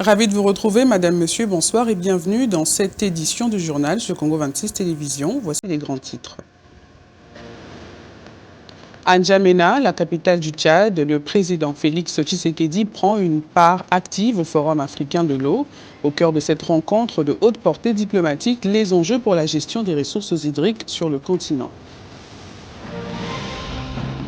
Ravi de vous retrouver, Madame, Monsieur, bonsoir et bienvenue dans cette édition du journal sur Congo 26 Télévision. Voici les grands titres. À N'Djamena, la capitale du Tchad, le président Félix Tshisekedi prend une part active au Forum africain de l'eau. Au cœur de cette rencontre de haute portée diplomatique, les enjeux pour la gestion des ressources hydriques sur le continent.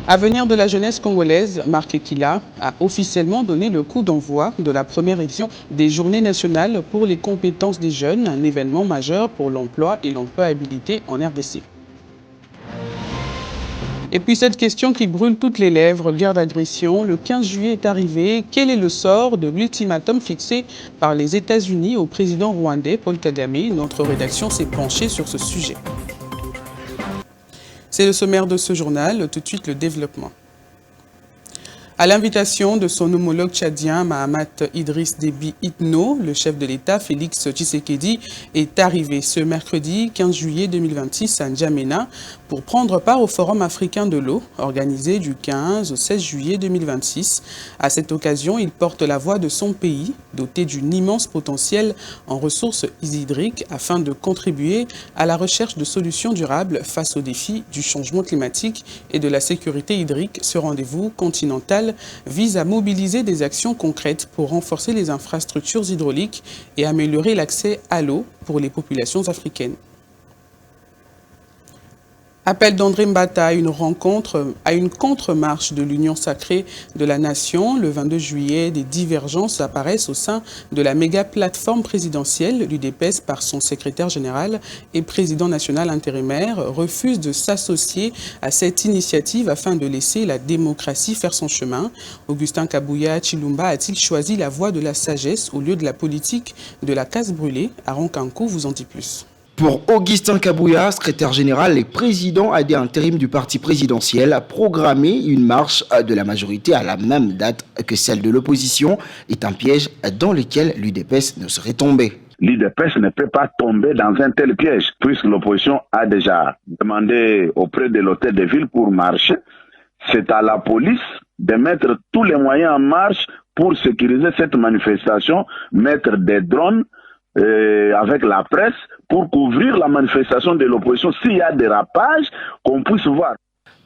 Avenir de la jeunesse congolaise, Marc Ekila a officiellement donné le coup d'envoi de la première édition des Journées nationales pour les compétences des jeunes, un événement majeur pour l'emploi et l'employabilité en RDC. Et puis cette question qui brûle toutes les lèvres, guerre d'agression, le 15 juillet est arrivé. Quel est le sort de l'ultimatum fixé par les États-Unis au président rwandais Paul Kagame? Notre rédaction s'est penchée sur ce sujet. C'est le sommaire de ce journal, tout de suite le développement. À l'invitation de son homologue tchadien Mahamat Idriss Déby Itno, le chef de l'État Félix Tshisekedi est arrivé ce mercredi 15 juillet 2026 à N'Djamena pour prendre part au Forum africain de l'eau, organisé du 15 au 16 juillet 2026. À cette occasion, il porte la voix de son pays, doté d'un immense potentiel en ressources hydriques, afin de contribuer à la recherche de solutions durables face aux défis du changement climatique et de la sécurité hydrique. Ce rendez-vous continental vise à mobiliser des actions concrètes pour renforcer les infrastructures hydrauliques et améliorer l'accès à l'eau pour les populations africaines. Appel d'André Mbata à une contre-marche de l'Union sacrée de la Nation. Le 22 juillet, des divergences apparaissent au sein de la méga plateforme présidentielle. L'UDPS, par son secrétaire général et président national intérimaire, refuse de s'associer à cette initiative afin de laisser la démocratie faire son chemin. Augustin Kabouya Chilumba a-t-il choisi la voie de la sagesse au lieu de la politique de la casse brûlée? Aaron Kankou vous en dit plus. Pour Augustin Kabouya, secrétaire général et président AD intérim du parti présidentiel, programmer une marche de la majorité à la même date que celle de l'opposition est un piège dans lequel l'UDPS ne serait tombé. L'UDPS ne peut pas tomber dans un tel piège, puisque l'opposition a déjà demandé auprès de l'hôtel de ville pour marcher. C'est à la police de mettre tous les moyens en marche pour sécuriser cette manifestation, mettre des drones avec la presse pour couvrir la manifestation de l'opposition. S'il y a des rapages, qu'on puisse voir.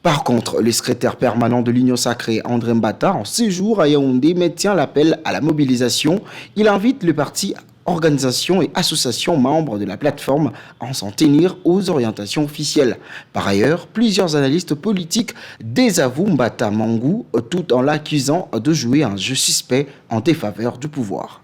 Par contre, le secrétaire permanent de l'Union sacrée, André Mbata, en séjour à Yaoundé, maintient l'appel à la mobilisation. Il invite le parti, organisations et associations membres de la plateforme à s'en tenir aux orientations officielles. Par ailleurs, plusieurs analystes politiques désavouent Mbata Mangou tout en l'accusant de jouer un jeu suspect en défaveur du pouvoir.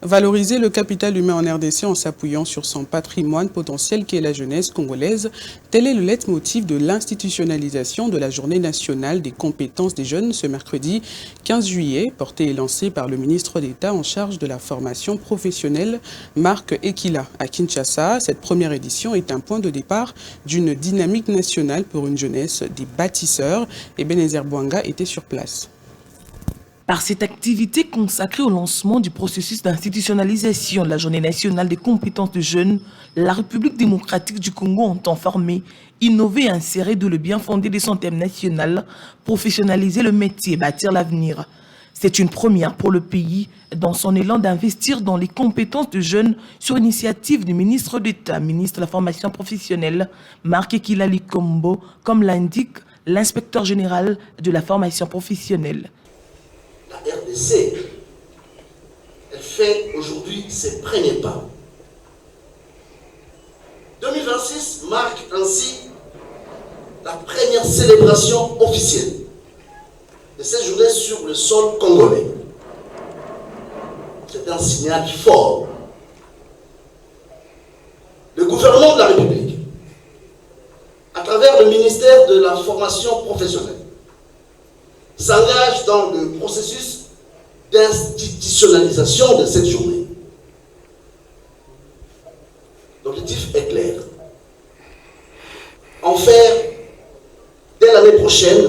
Valoriser le capital humain en RDC en s'appuyant sur son patrimoine potentiel qui est la jeunesse congolaise, tel est le leitmotiv de l'institutionnalisation de la Journée nationale des compétences des jeunes ce mercredi 15 juillet, portée et lancée par le ministre d'État en charge de la formation professionnelle, Marc Ekila. À Kinshasa, cette première édition est un point de départ d'une dynamique nationale pour une jeunesse des bâtisseurs et Benézer Bouanga était sur place. Par cette activité consacrée au lancement du processus d'institutionnalisation de la Journée nationale des compétences de jeunes, la République démocratique du Congo entend former, innover et insérer d'où le bien fondé de son thème national, professionnaliser le métier, bâtir l'avenir. C'est une première pour le pays dans son élan d'investir dans les compétences de jeunes sur initiative du ministre d'État, ministre de la formation professionnelle, Marc Ekila Likombo, comme l'indique l'inspecteur général de la formation professionnelle. La RDC, elle fait aujourd'hui ses premiers pas. 2026 marque ainsi la première célébration officielle de cette journée sur le sol congolais. C'est un signal fort. Le gouvernement de la République, à travers le ministère de la formation professionnelle, s'engage dans le processus d'institutionnalisation de cette journée. L'objectif est clair. En faire, dès l'année prochaine,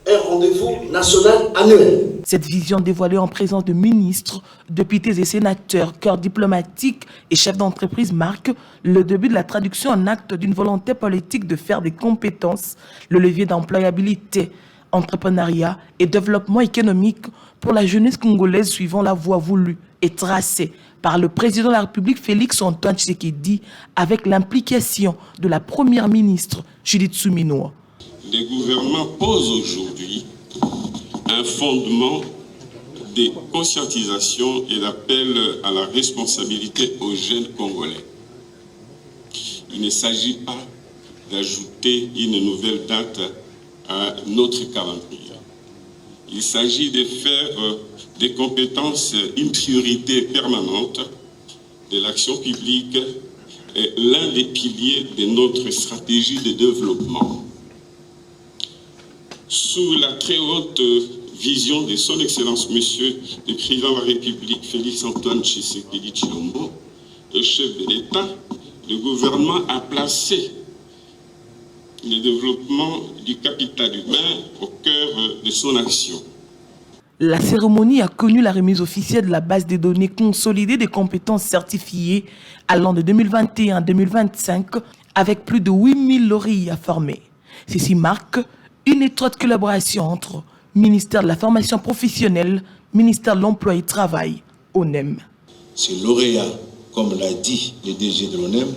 un rendez-vous national annuel. Cette vision dévoilée en présence de ministres, députés et sénateurs, corps diplomatiques et chefs d'entreprise marque le début de la traduction en acte d'une volonté politique de faire des compétences le levier d'employabilité. entrepreneuriat et développement économique pour la jeunesse congolaise suivant la voie voulue et tracée par le président de la République Félix Antoine Tshisekedi avec l'implication de la première ministre Judith Suminwa. Le gouvernement pose aujourd'hui un fondement de conscientisation et d'appel à la responsabilité aux jeunes Congolais. Il ne s'agit pas d'ajouter une nouvelle date à notre calendrier. Il s'agit de faire des compétences une priorité permanente de l'action publique et l'un des piliers de notre stratégie de développement. Sous la très haute vision de son Excellence Monsieur le Président de la République Félix Antoine Tshisekedi Tshilombo, le chef de l'État, le gouvernement a placé le développement du capital humain au cœur de son action. La cérémonie a connu la remise officielle de la base des données consolidées des compétences certifiées allant de 2021 à 2025 avec plus de 8000 lauréats formés. Ceci marque une étroite collaboration entre ministère de la formation professionnelle, ministère de l'emploi et du travail, ONEM. Ces lauréats, comme l'a dit le DG de l'ONEM,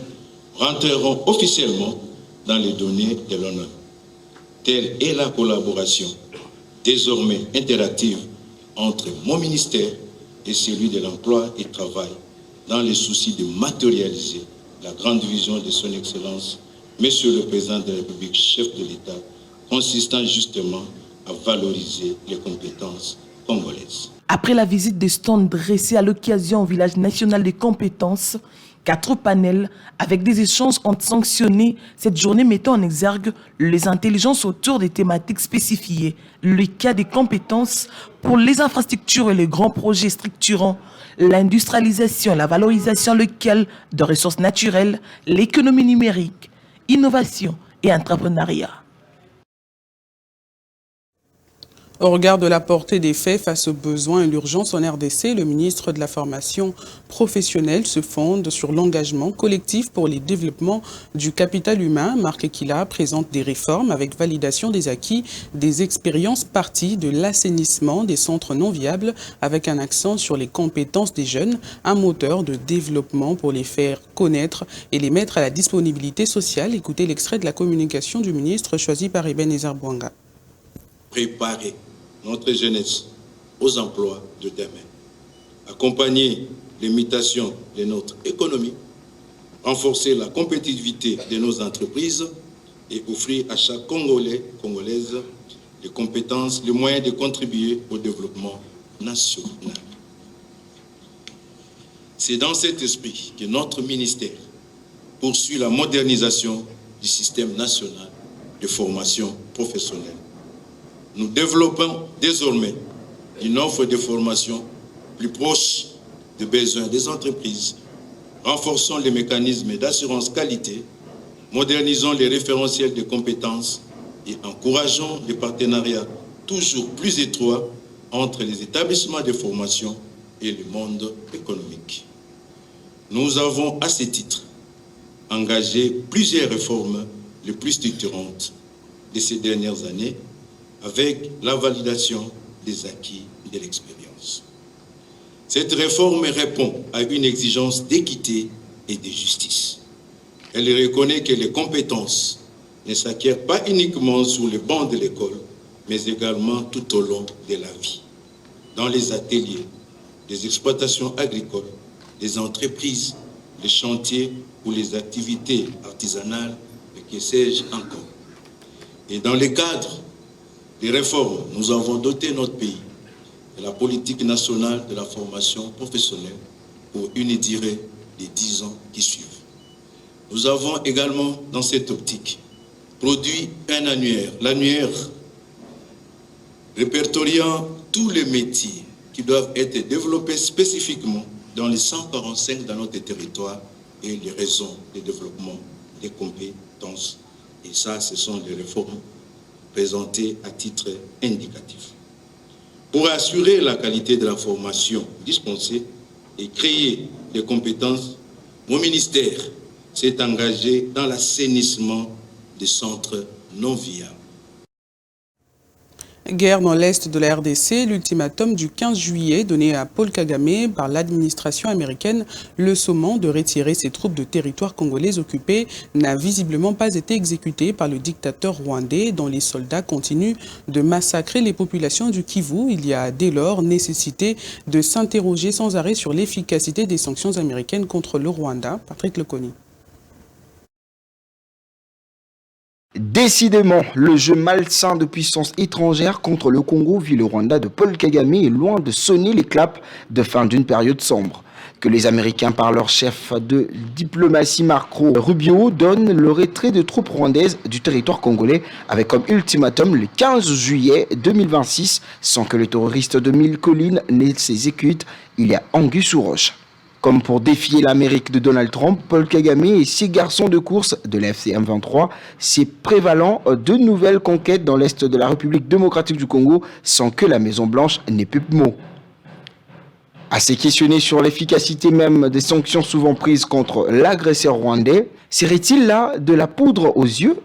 rentreront officiellement dans les données de l'ONEM. Telle est la collaboration désormais interactive entre mon ministère et celui de l'emploi et du travail dans le souci de matérialiser la grande vision de son Excellence, Monsieur le Président de la République, chef de l'État, consistant justement à valoriser les compétences congolaises. Après la visite des stands dressés à l'occasion au village national des compétences, 4 panels avec des échanges ont sanctionné cette journée mettant en exergue les intelligences autour des thématiques spécifiées, le cas des compétences pour les infrastructures et les grands projets structurants, l'industrialisation et la valorisation locale de ressources naturelles, l'économie numérique, innovation et entrepreneuriat. Au regard de la portée des faits face aux besoins et l'urgence en RDC, le ministre de la Formation professionnelle se fonde sur l'engagement collectif pour le développement du capital humain. Marc Ekila présente des réformes avec validation des acquis, des expériences parties de l'assainissement des centres non viables avec un accent sur les compétences des jeunes, un moteur de développement pour les faire connaître et les mettre à la disponibilité sociale. Écoutez l'extrait de la communication du ministre choisi par Ebenezer Bouanga. Préparer notre jeunesse aux emplois de demain, accompagner l'imitation de notre économie, renforcer la compétitivité de nos entreprises et offrir à chaque Congolais, Congolaise, les compétences, les moyens de contribuer au développement national. C'est dans cet esprit que notre ministère poursuit la modernisation du système national de formation professionnelle. Nous développons désormais une offre de formation plus proche des besoins des entreprises, renforçons les mécanismes d'assurance qualité, modernisons les référentiels de compétences et encourageons les partenariats toujours plus étroits entre les établissements de formation et le monde économique. Nous avons à ce titre engagé plusieurs réformes les plus structurantes de ces dernières années avec la validation des acquis de l'expérience. Cette réforme répond à une exigence d'équité et de justice. Elle reconnaît que les compétences ne s'acquièrent pas uniquement sur les bancs de l'école, mais également tout au long de la vie, dans les ateliers, les exploitations agricoles, les entreprises, les chantiers ou les activités artisanales, et que sais-je encore. Et dans le cadre des réformes, nous avons doté notre pays de la politique nationale de la formation professionnelle pour une durée de 10 ans qui suivent. Nous avons également, dans cette optique, produit un annuaire, l'annuaire répertoriant tous les métiers qui doivent être développés spécifiquement dans les 145 dans notre territoire et les raisons de développement des compétences. Et ça, ce sont des réformes présentées à titre indicatif. Pour assurer la qualité de la formation dispensée et créer des compétences, mon ministère s'est engagé dans l'assainissement des centres non viables. Guerre dans l'Est de la RDC, l'ultimatum du 15 juillet donné à Paul Kagame par l'administration américaine, le sommant de retirer ses troupes de territoires congolais occupés, n'a visiblement pas été exécuté par le dictateur rwandais dont les soldats continuent de massacrer les populations du Kivu. Il y a dès lors nécessité de s'interroger sans arrêt sur l'efficacité des sanctions américaines contre le Rwanda. Patrick Leconi. Décidément, le jeu malsain de puissance étrangère contre le Congo via le Rwanda de Paul Kagame est loin de sonner les claps de fin d'une période sombre. Que les Américains, par leur chef de diplomatie Marco Rubio, donnent le retrait de troupes rwandaises du territoire congolais avec comme ultimatum le 15 juillet 2026 sans que le terroriste de Mille Collines ne s'exécute, il y a anguille sous roche. Comme pour défier l'Amérique de Donald Trump, Paul Kagame et ses garçons de course de la FCM23 s'est prévalant de nouvelles conquêtes dans l'est de la République démocratique du Congo sans que la Maison-Blanche n'ait pu mot. À se questionner sur l'efficacité même des sanctions souvent prises contre l'agresseur rwandais, serait-il là de la poudre aux yeux ?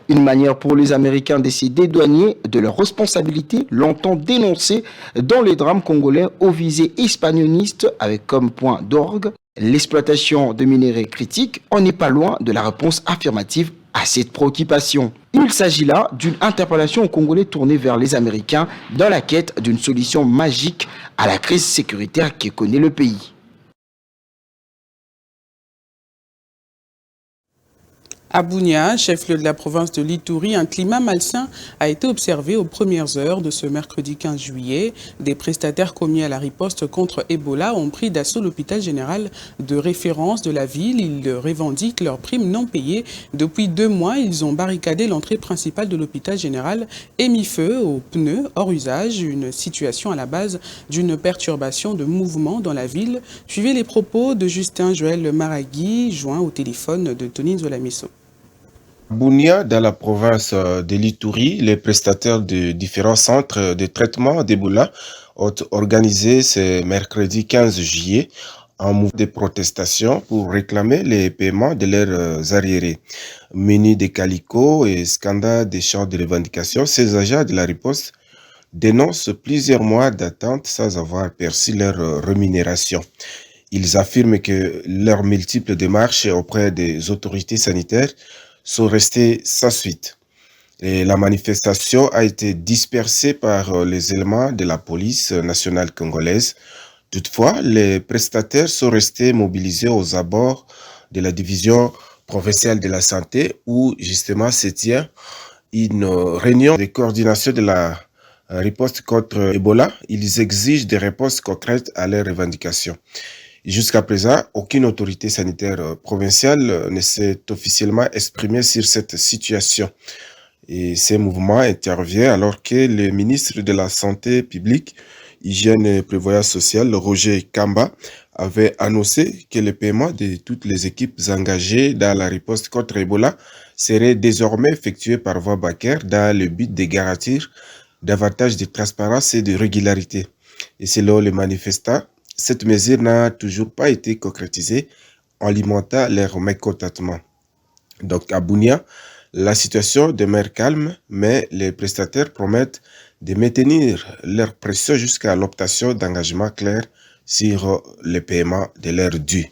Une manière pour les Américains de se dédouaner de leurs responsabilités, longtemps dénoncées dans les drames congolais aux visées hispanionistes avec comme point d'orgue l'exploitation de minéraux critiques. On n'est pas loin de la réponse affirmative à cette préoccupation. Il s'agit là d'une interpellation aux Congolais tournée vers les Américains dans la quête d'une solution magique à la crise sécuritaire que connaît le pays. À Bunia, chef-lieu de la province de l'Ituri, un climat malsain a été observé aux premières heures de ce mercredi 15 juillet. Des prestataires commis à la riposte contre Ebola ont pris d'assaut l'hôpital général de référence de la ville. Ils revendiquent leurs primes non payées. Depuis 2 mois, ils ont barricadé l'entrée principale de l'hôpital général et mis feu aux pneus hors usage. Une situation à la base d'une perturbation de mouvement dans la ville. Suivez les propos de Justin Joël Maragui, joint au téléphone de Tony Zolamiso. Bunia, dans la province de l'Ituri, les prestataires de différents centres de traitement d'Ebola ont organisé ce mercredi 15 juillet un mouvement de protestation pour réclamer les paiements de leurs arriérés. Munis de calicots et scandales des champs de revendication, ces agents de la riposte dénoncent plusieurs mois d'attente sans avoir perçu leur rémunération. Ils affirment que leurs multiples démarches auprès des autorités sanitaires sont restés sans suite. Et la manifestation a été dispersée par les éléments de la police nationale congolaise. Toutefois, les prestataires sont restés mobilisés aux abords de la division provinciale de la santé où justement se tient une réunion de coordination de la riposte contre Ebola. Ils exigent des réponses concrètes à leurs revendications. Jusqu'à présent, aucune autorité sanitaire provinciale ne s'est officiellement exprimée sur cette situation. Et ces mouvements interviennent alors que le ministre de la Santé publique, Hygiène et Prévoyance sociale, Roger Kamba, avait annoncé que le paiement de toutes les équipes engagées dans la riposte contre Ebola serait désormais effectué par voie bancaire dans le but de garantir davantage de transparence et de régularité. Et selon les manifestants, cette mesure n'a toujours pas été concrétisée, alimentant leur mécontentement. Donc à Bunia, la situation demeure calme, mais les prestataires promettent de maintenir leur pression jusqu'à l'obtention d'engagements clairs sur le paiement de leurs dus.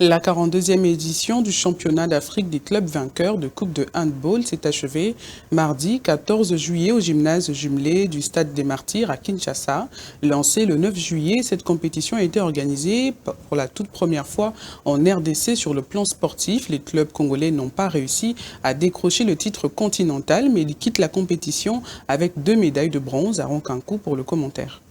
La 42e édition du championnat d'Afrique des clubs vainqueurs de Coupe de handball s'est achevée mardi 14 juillet au gymnase jumelé du Stade des Martyrs à Kinshasa. Lancée le 9 juillet, cette compétition a été organisée pour la toute première fois en RDC sur le plan sportif. Les clubs congolais n'ont pas réussi à décrocher le titre continental, mais ils quittent la compétition avec 2 médailles de bronze. À Roncankou pour le commentaire.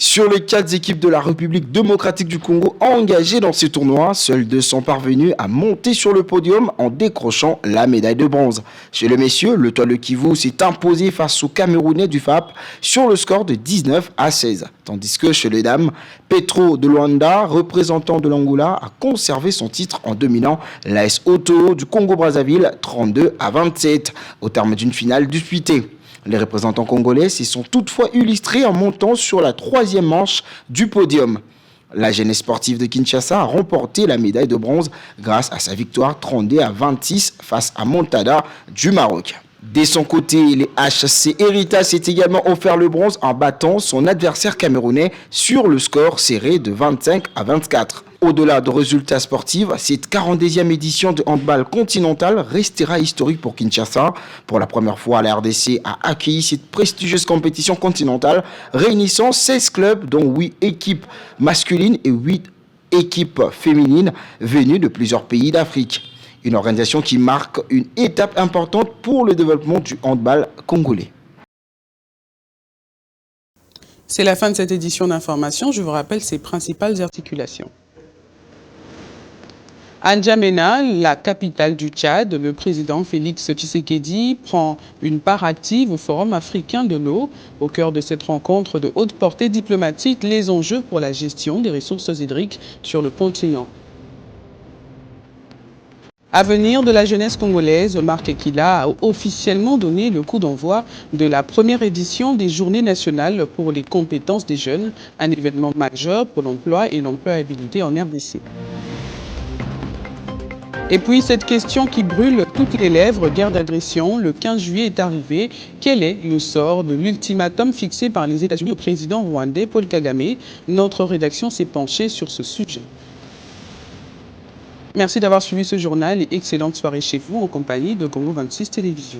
Sur les 4 équipes de la République démocratique du Congo engagées dans ces tournois, seules 2 sont parvenues à monter sur le podium en décrochant la médaille de bronze. Chez les messieurs, le Toile Kivu s'est imposé face aux Camerounais du FAP sur le score de 19-16. Tandis que chez les dames, Petro de Luanda, représentant de l'Angola, a conservé son titre en dominant l'AS Auto du Congo-Brazzaville 32-27 au terme d'une finale disputée. Les représentants congolais s'y sont toutefois illustrés en montant sur la 3e manche du podium. La jeunesse sportive de Kinshasa a remporté la médaille de bronze grâce à sa victoire 32-26 face à Montada du Maroc. De son côté, les HC Heritage s'est également offert le bronze en battant son adversaire camerounais sur le score serré de 25-24. Au-delà de résultats sportifs, cette 42e édition de handball continental restera historique pour Kinshasa. Pour la première fois, la RDC a accueilli cette prestigieuse compétition continentale réunissant 16 clubs dont 8 équipes masculines et 8 équipes féminines venues de plusieurs pays d'Afrique. Une organisation qui marque une étape importante pour le développement du handball congolais. C'est la fin de cette édition d'information. Je vous rappelle ses principales articulations. À N'Djamena, la capitale du Tchad, le président Félix Tshisekedi prend une part active au Forum africain de l'eau. Au cœur de cette rencontre de haute portée diplomatique, les enjeux pour la gestion des ressources hydriques sur le continent. Avenir de la jeunesse congolaise, Marc Ekila a officiellement donné le coup d'envoi de la première édition des Journées nationales pour les compétences des jeunes, un événement majeur pour l'emploi et l'employabilité en RDC. Et puis cette question qui brûle toutes les lèvres, guerre d'agression, le 15 juillet est arrivé. Quel est le sort de l'ultimatum fixé par les États-Unis au président rwandais Paul Kagame? Notre rédaction s'est penchée sur ce sujet. Merci d'avoir suivi ce journal et excellente soirée chez vous en compagnie de Congo 26 Télévision.